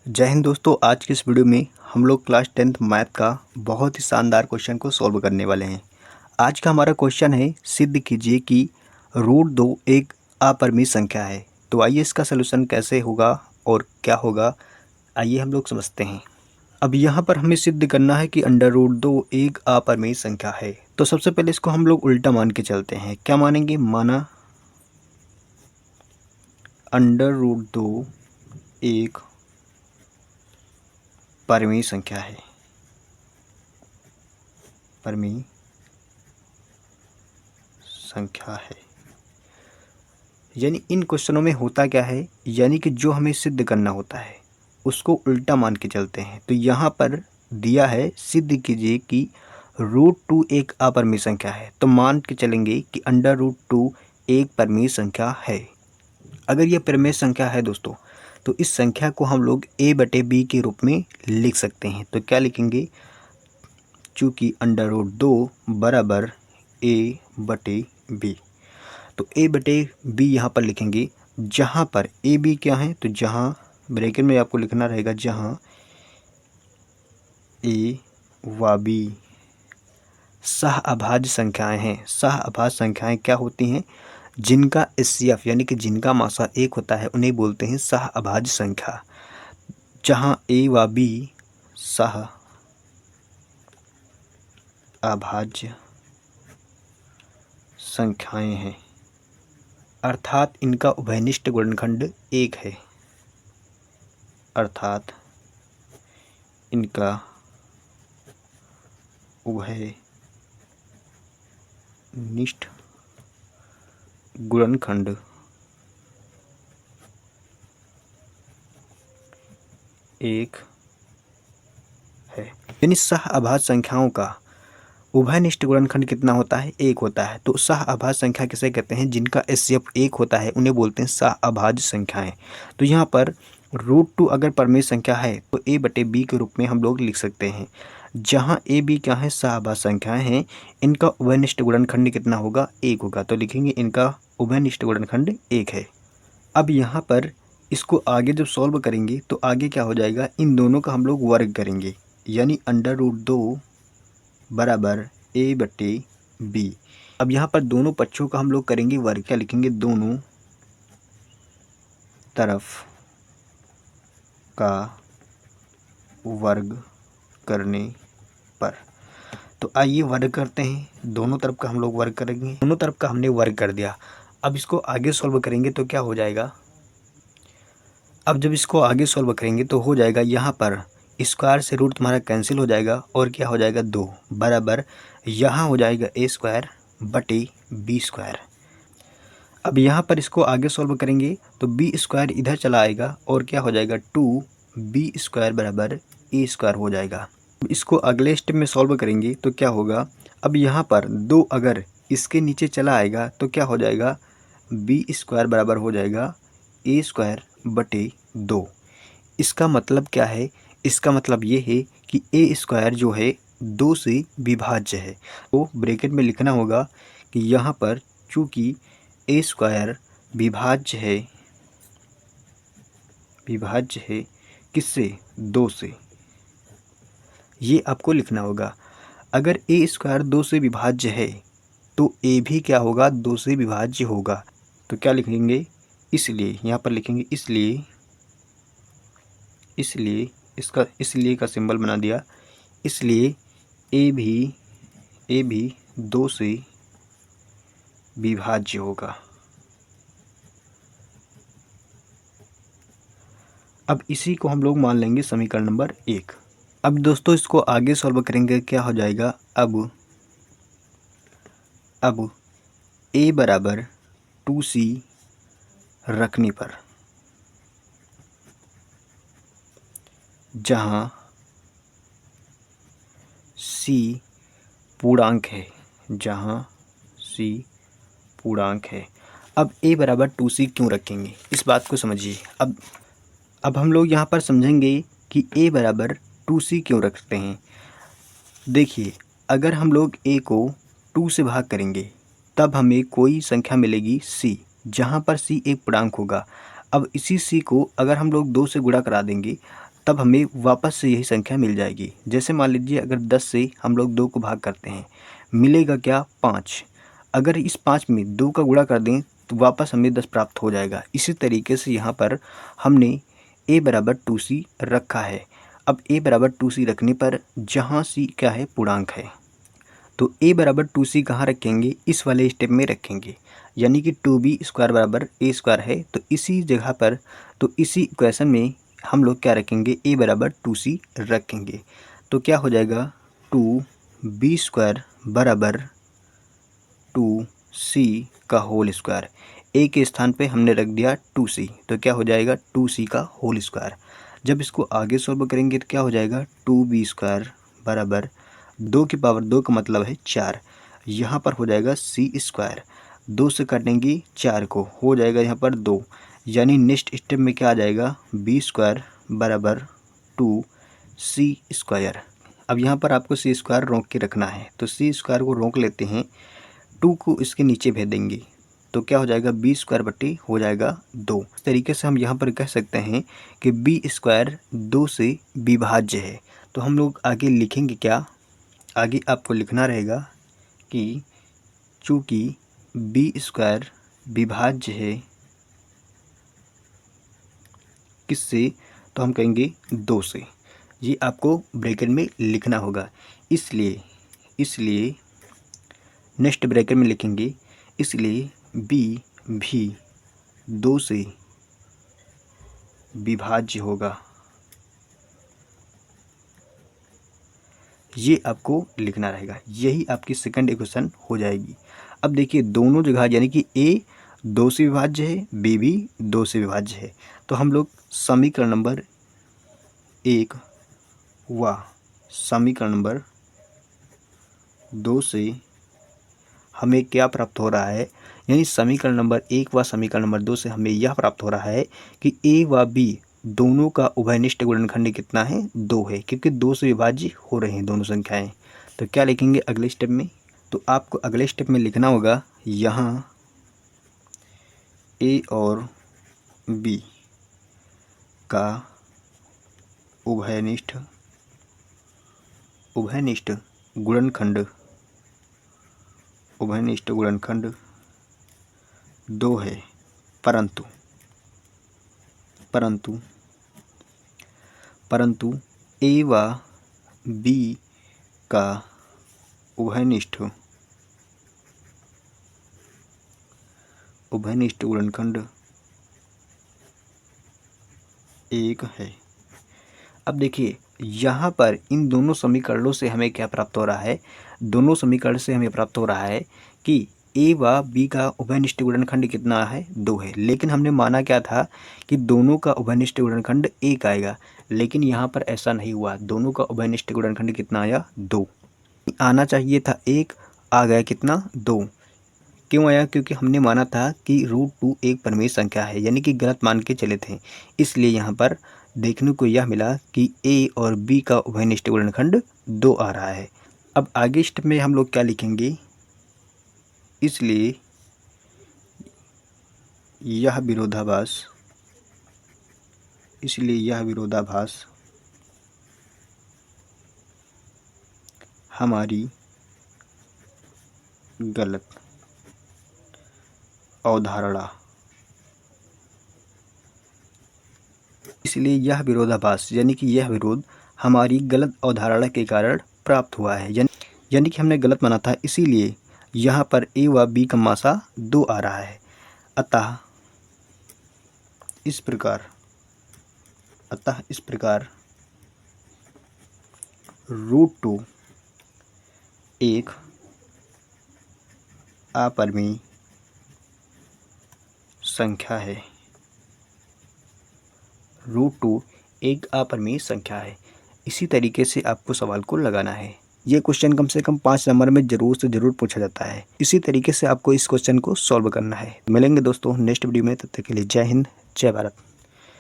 जय हिंद दोस्तों। आज की इस वीडियो में हम लोग क्लास 10th मैथ का बहुत ही शानदार क्वेश्चन को सॉल्व करने वाले हैं। आज का हमारा क्वेश्चन है, सिद्ध कीजिए कि √2 एक अपरिमेय संख्या है। तो आइए इसका सलूशन कैसे होगा और क्या होगा, आइए हम लोग समझते हैं। अब यहाँ पर हमें सिद्ध करना है कि √2 एक अपरिमेय संख्या है। तो सबसे पहले इसको हम लोग उल्टा मान के चलते हैं। क्या मानेंगे? माना √2 एक परिमेय संख्या है। परिमेय संख्या है यानी इन क्वेश्चनों में होता क्या है, यानी कि जो हमें सिद्ध करना होता है उसको उल्टा मान के चलते हैं। तो यहाँ पर दिया है, सिद्ध कीजिए कि √2 एक अपरिमेय संख्या है। तो मान के चलेंगे कि √2 एक परिमेय संख्या है। अगर यह परिमेय संख्या है दोस्तों, तो इस संख्या को हम लोग a/b के रूप में लिख सकते हैं। तो क्या लिखेंगे? चूँकि √2 बराबर a/b, तो a/b यहाँ पर लिखेंगे, जहाँ पर ab क्या है, तो जहाँ ब्रैकेट में आपको लिखना रहेगा, जहाँ a व b सहअभाज्य संख्याएं हैं। सहअभाज्य संख्याएं क्या होती हैं? जिनका HCF यानी कि जिनका मासा 1 होता है उन्हें बोलते हैं सहअभाज्य संख्या। जहाँ a व b सहअभाज्य संख्याएं हैं, अर्थात इनका उभयनिष्ठ गुणनखंड 1 है। अर्थात इनका उभयनिष्ठ गुणनखंड 1 है। यानी सहअभाज्य संख्याओं का उभयनिष्ठ गुणनखंड कितना होता है? 1 होता है। तो सहअभाज्य संख्या किसे कहते हैं? जिनका HCF 1 होता है उन्हें बोलते हैं सहअभाज्य संख्याएं। तो यहाँ पर √2 अगर परिमेय संख्या है तो a/b के रूप में हम लोग लिख सकते हैं। जहाँ a/b क्या है? सहअभाज्य संख्याएं हैं। इनका उभयनिष्ठ गुणनखंड कितना होगा? 1 होगा। तो लिखेंगे इनका उभयनिष्ठ गुणनखंड 1 है। अब यहाँ पर इसको आगे जब सॉल्व करेंगे तो आगे क्या हो जाएगा? इन दोनों का हम लोग वर्ग करेंगे, यानी √2 बराबर a/b। अब यहाँ पर दोनों पक्षों का हम लोग करेंगे वर्ग। क्या लिखेंगे? दोनों तरफ का वर्ग करने पर। तो आइए वर्ग करते हैं। दोनों तरफ का हम लोग वर्ग करेंगे। दोनों तरफ का हमने वर्ग कर दिया। अब इसको आगे सॉल्व करेंगे तो क्या हो जाएगा? अब जब इसको आगे सॉल्व करेंगे तो हो जाएगा, यहाँ पर स्क्वायर से रूट तुम्हारा कैंसिल हो जाएगा और क्या हो जाएगा? 2 बराबर यहाँ हो जाएगा a²/b²। अब यहाँ पर इसको आगे सॉल्व करेंगे तो b² इधर चला आएगा और क्या हो जाएगा? 2b² बराबर a² हो जाएगा। इसको अगले स्टेप में सॉल्व करेंगे तो क्या होगा? अब यहाँ पर 2 अगर इसके नीचे चला आएगा तो क्या हो जाएगा? b² बराबर हो जाएगा a²/2। इसका मतलब क्या है? इसका मतलब ये है कि a² जो है 2 से विभाज्य है। तो ब्रैकेट में लिखना होगा कि यहाँ पर चूँकि a² विभाज्य है किससे? 2 से। ये आपको लिखना होगा। अगर a² 2 से विभाज्य है तो a भी क्या होगा? 2 से विभाज्य होगा। तो क्या लिखेंगे? इसलिए यहाँ पर लिखेंगे इसलिए इसलिए का सिंबल बना दिया। इसलिए a भी 2 से विभाज्य होगा। अब इसी को हम लोग मान लेंगे समीकरण नंबर 1। अब दोस्तों इसको आगे सॉल्व करेंगे, क्या हो जाएगा? अब a बराबर 2c रखने पर, जहाँ c पूर्णांक है, अब a बराबर 2c क्यों रखेंगे? इस बात को समझिए। अब हम लोग यहाँ पर समझेंगे कि a बराबर 2c क्यों रखते हैं। देखिए, अगर हम लोग a को 2 से भाग करेंगे तब हमें कोई संख्या मिलेगी c, जहाँ पर c एक पूर्णांक होगा। अब इसी c को अगर हम लोग 2 से गुणा करा देंगे तब हमें वापस से यही संख्या मिल जाएगी। जैसे मान लीजिए अगर 10 से हम लोग 2 को भाग करते हैं, मिलेगा क्या 5। अगर इस 5 में 2 का गुणा कर दें तो वापस हमें 10 प्राप्त हो जाएगा। इसी तरीके से यहाँ पर हमने a बराबर 2c रखा है। अब a बराबर 2c रखने पर जहाँ c क्या है, पूर्णांक है, तो a बराबर 2c कहाँ रखेंगे, इस वाले स्टेप में रखेंगे, यानी कि 2b² बराबर a² है। तो इसी जगह पर, तो इसी इक्वेशन में हम लोग क्या रखेंगे, a बराबर 2c रखेंगे। तो क्या हो जाएगा, 2b² बराबर 2c का होल स्क्वायर। a के स्थान पे हमने रख दिया 2c, तो क्या हो जाएगा 2c का होल स्क्वायर। जब इसको आगे सॉल्व करेंगे तो क्या हो जाएगा, 2b² बराबर 2 की पावर 2 का मतलब है 4। यहाँ पर हो जाएगा c², 2 से काटेंगे 4 को, हो जाएगा यहाँ पर 2, यानी नेक्स्ट स्टेप में क्या आ जाएगा, b² बराबर 2c²। अब यहाँ पर आपको c² रोक के रखना है, तो c² को रोक लेते हैं, 2 को इसके नीचे भेज देंगे, तो क्या हो जाएगा, b² बट्टी हो जाएगा 2। इस तरीके से हम यहाँ पर कह सकते हैं कि b² 2 से विभाज्य है। तो हम लोग आगे लिखेंगे क्या, आगे आपको लिखना रहेगा कि चूँकि b² विभाज्य है किससे, तो हम कहेंगे 2 से। ये आपको ब्रैकेट में लिखना होगा। इसलिए नेक्स्ट ब्रैकेट में लिखेंगे, इसलिए b भी 2 से विभाज्य होगा। ये आपको लिखना रहेगा, यही आपकी सेकंड इक्वेशन हो जाएगी। अब देखिए दोनों जगह, यानी कि a 2 से विभाज्य है, b भी 2 से विभाज्य है, तो हम लोग समीकरण नंबर 1 व समीकरण नंबर 2 से हमें क्या प्राप्त हो रहा है, यानी समीकरण नंबर 1 व समीकरण नंबर 2 से हमें यह प्राप्त हो रहा है कि a व b दोनों का उभयनिष्ठ गुणनखंड कितना है, 2 है, क्योंकि 2 से विभाज्य हो रहे हैं दोनों संख्याएं। तो क्या लिखेंगे अगले स्टेप में, तो आपको अगले स्टेप में लिखना होगा, यहाँ a और b का उभयनिष्ठ गुणनखंड 2 है, परंतु a व b का उभयनिष्ठ गुणनखंड 1 है। अब देखिए यहाँ पर इन दोनों समीकरणों से हमें क्या प्राप्त हो रहा है, दोनों समीकरण से हमें प्राप्त हो रहा है कि a व b का उभयनिष्ठ गुणनखंड कितना है, 2 है। लेकिन हमने माना क्या था कि दोनों का उभयनिष्ठ गुणनखंड 1 आएगा, लेकिन यहाँ पर ऐसा नहीं हुआ, दोनों का उभयनिष्ठ गुणनखंड कितना आया, 2। आना चाहिए था 1, आ गया कितना, 2। क्यों आया, क्योंकि हमने माना था कि √2 एक परिमेय संख्या है, यानी कि गलत मान के चले थे। इसलिए यहाँ पर देखने को यह मिला कि a और b का उभयनिष्ठ गुणनखंड 2 आ रहा है। अब आगे स्टेप में हम लोग क्या लिखेंगे, इसलिए यह विरोधाभास हमारी गलत अवधारणा, इसलिए यह विरोधाभास यानी कि यह विरोध हमारी गलत अवधारणा के कारण प्राप्त हुआ है, यानी कि हमने गलत माना था, इसीलिए यहाँ पर a व b का मासा 2 आ रहा है। अतः इस प्रकार √2 एक अपरिमेय संख्या है। √2 एक अपरिमेय संख्या है। इसी तरीके से आपको सवाल को लगाना है। ये क्वेश्चन कम से कम 5 नंबर में ज़रूर से ज़रूर पूछा जाता है। इसी तरीके से आपको इस क्वेश्चन को सॉल्व करना है। मिलेंगे दोस्तों नेक्स्ट वीडियो में, तब तक के लिए जय हिंद, जय भारत।